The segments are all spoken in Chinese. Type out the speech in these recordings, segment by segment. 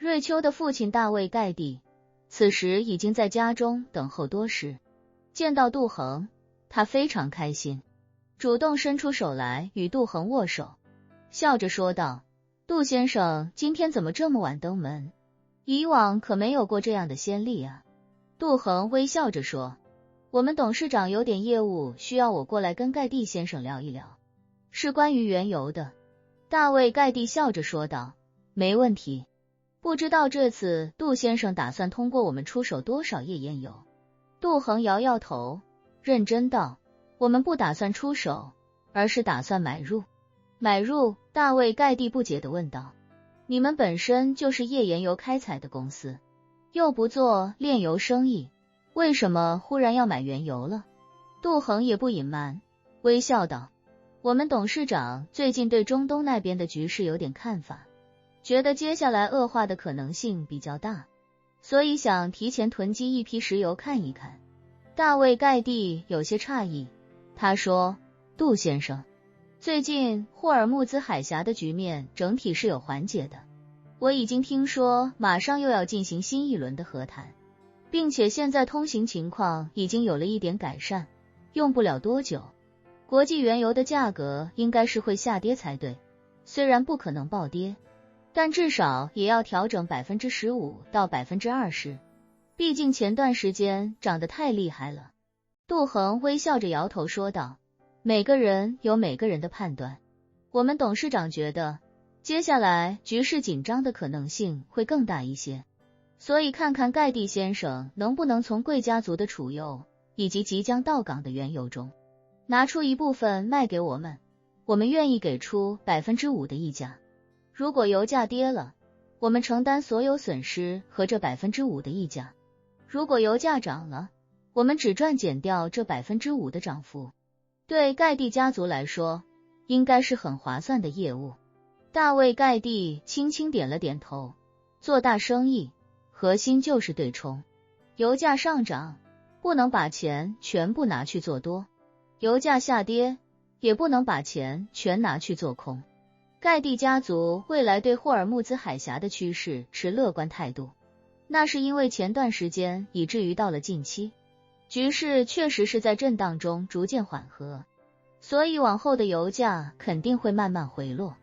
瑞秋的父亲大卫盖蒂此时已经在家中等候多时，见到杜恒，他非常开心，主动伸出手来与杜恒握手，笑着说道：杜先生今天怎么这么晚登门？以往可没有过这样的先例啊。杜恒微笑着说：我们董事长有点业务需要我过来跟盖蒂先生聊一聊，是关于原油的。大卫盖蒂笑着说道：没问题。不知道这次杜先生打算通过我们出手多少页烟油？杜恒摇摇头，认真道：我们不打算出手，而是打算买入。买入？大卫盖蒂不解地问道：你们本身就是页岩油开采的公司，又不做炼油生意，为什么忽然要买原油了？杜恒也不隐瞒，微笑道：我们董事长最近对中东那边的局势有点看法，觉得接下来恶化的可能性比较大，所以想提前囤积一批石油看一看。大卫盖蒂有些诧异，他说：杜先生，最近霍尔木兹海峡的局面整体是有缓解的，我已经听说马上又要进行新一轮的和谈，并且现在通行情况已经有了一点改善，用不了多久，国际原油的价格应该是会下跌才对，虽然不可能暴跌，但至少也要调整 15% 到 20%， 毕竟前段时间涨得太厉害了。杜恒微笑着摇头说道：每个人有每个人的判断，我们董事长觉得接下来局势紧张的可能性会更大一些，所以看看盖蒂先生能不能从贵家族的储油以及即将到港的原油中拿出一部分卖给我们，我们愿意给出 5% 的溢价。如果油价跌了，我们承担所有损失和这 5% 的溢价，如果油价涨了，我们只赚减掉这 5% 的涨幅。对盖蒂家族来说，应该是很划算的业务。大卫盖蒂轻轻点了点头，做大生意核心就是对冲，油价上涨不能把钱全部拿去做多，油价下跌也不能把钱全拿去做空。盖蒂家族未来对霍尔木兹海峡的趋势持乐观态度，那是因为前段时间以至于到了近期，局势确实是在震荡中逐渐缓和，所以往后的油价肯定会慢慢回落，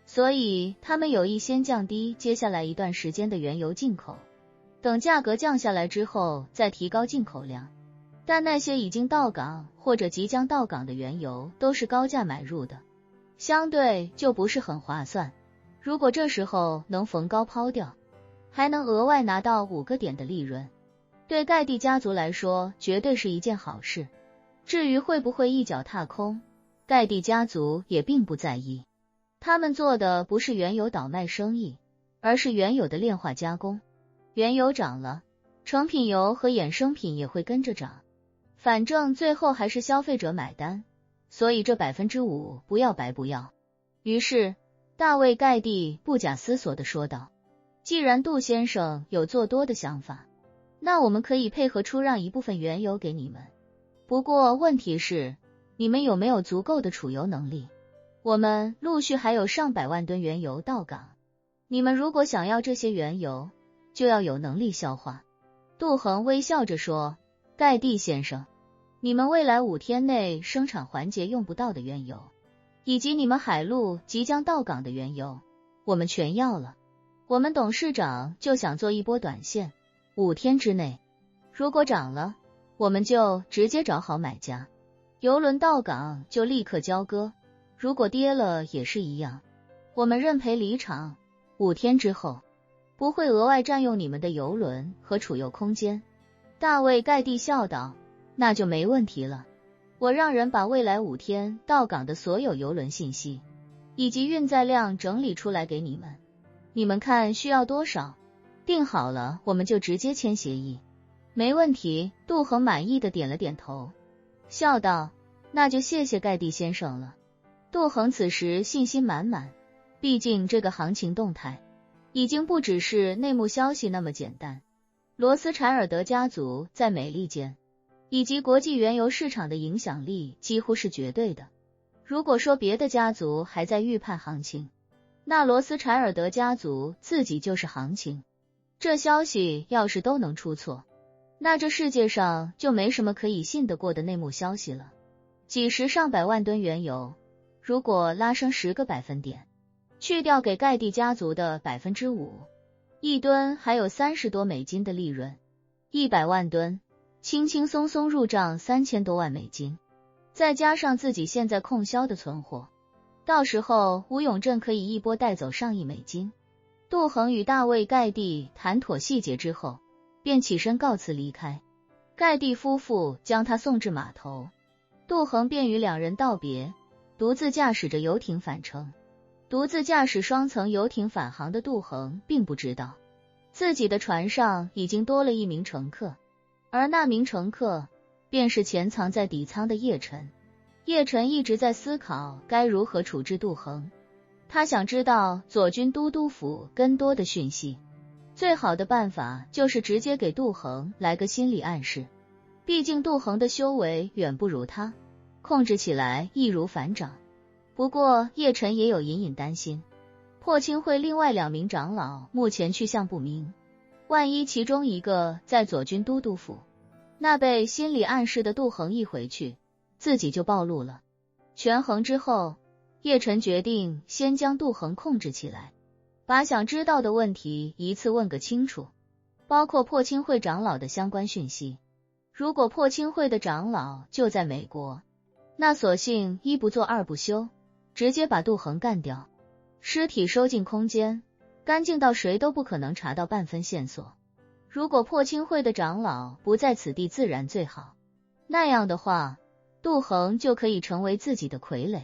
所以他们有意先降低接下来一段时间的原油进口，等价格降下来之后再提高进口量。但那些已经到港或者即将到港的原油都是高价买入的，相对就不是很划算。如果这时候能逢高抛掉，还能额外拿到5个点的利润，对盖蒂家族来说绝对是一件好事。至于会不会一脚踏空，盖蒂家族也并不在意，他们做的不是原油倒卖生意，而是原有的炼化加工。原油涨了，成品油和衍生品也会跟着涨，反正最后还是消费者买单，所以这 5% 不要白不要。于是大卫盖蒂不假思索地说道：既然杜先生有做多的想法，那我们可以配合出让一部分原油给你们。不过问题是，你们有没有足够的储油能力？我们陆续还有上百万吨原油到港，你们如果想要这些原油，就要有能力消化。杜恒微笑着说：盖蒂先生，你们未来5天内生产环节用不到的原油，以及你们海路即将到港的原油，我们全要了。我们董事长就想做一波短线，5天之内，如果涨了，我们就直接找好买家，油轮到港就立刻交割，如果跌了也是一样，我们认赔离场，5天之后不会额外占用你们的油轮和储油空间。大卫盖蒂笑道：那就没问题了，我让人把未来5天到港的所有油轮信息以及运载量整理出来给你们，你们看需要多少，定好了我们就直接签协议。没问题。杜恒满意的点了点头，笑道：那就谢谢盖蒂先生了。杜恒此时信心满满，毕竟这个行情动态已经不只是内幕消息那么简单，罗斯柴尔德家族在美利坚以及国际原油市场的影响力几乎是绝对的。如果说别的家族还在预判行情，那罗斯柴尔德家族自己就是行情。这消息要是都能出错，那这世界上就没什么可以信得过的内幕消息了。几十上百万吨原油，如果拉升10个百分点，去掉给盖蒂家族的5%，一吨还有30多美金的利润，100万吨，轻轻松松入账3000多万美金，再加上自己现在空销的存货，到时候吴永正可以一波带走上亿美金。杜恒与大卫·盖蒂谈妥细节之后，便起身告辞离开。盖蒂夫妇将他送至码头，杜恒便与两人道别，独自驾驶着游艇返程。独自驾驶双层游艇返航的杜恒并不知道，自己的船上已经多了一名乘客，而那名乘客便是潜藏在底舱的叶晨。叶晨一直在思考该如何处置杜恒，他想知道左军都督府更多的讯息，最好的办法就是直接给杜恒来个心理暗示，毕竟杜恒的修为远不如他，控制起来易如反掌。不过叶晨也有隐隐担心，破清会另外2名长老目前去向不明，万一其中一个在左军都督府，那被心理暗示的杜恒一回去，自己就暴露了。权衡之后，叶晨决定先将杜恒控制起来，把想知道的问题一次问个清楚，包括破清会长老的相关讯息。如果破清会的长老就在美国，那索性一不做二不休，直接把杜恒干掉，尸体收进空间，干净到谁都不可能查到半分线索。如果破清会的长老不在此地自然最好，那样的话，杜恒就可以成为自己的傀儡。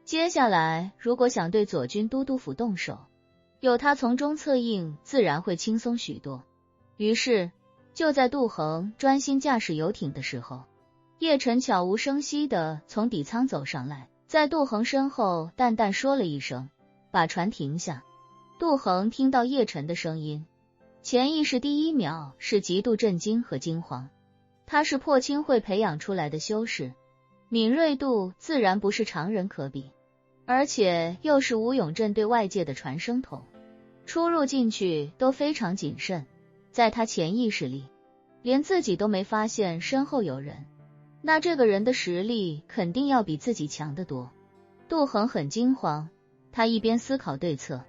接下来如果想对左军都督府动手，有他从中策应，自然会轻松许多。于是就在杜恒专心驾驶游艇的时候，叶晨悄无声息地从底舱走上来，在杜恒身后淡淡说了一声，把船停下。杜恒听到叶晨的声音，潜意识第一秒是极度震惊和惊慌。他是破清会培养出来的修士，敏锐度自然不是常人可比，而且又是吴永镇对外界的传声筒，出入进去都非常谨慎。在他潜意识里，连自己都没发现身后有人，那这个人的实力肯定要比自己强得多。杜恒很惊慌，他一边思考对策，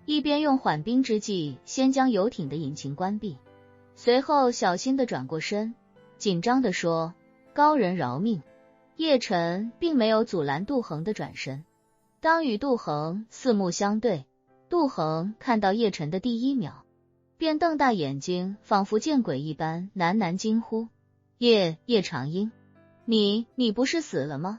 一边用缓兵之计先将游艇的引擎关闭，随后小心地转过身，紧张地说：高人饶命。叶晨并没有阻拦杜恒的转身，当与杜恒四目相对，杜恒看到叶晨的第一秒，便瞪大眼睛，仿佛见鬼一般，喃喃惊呼：叶长英，你不是死了吗？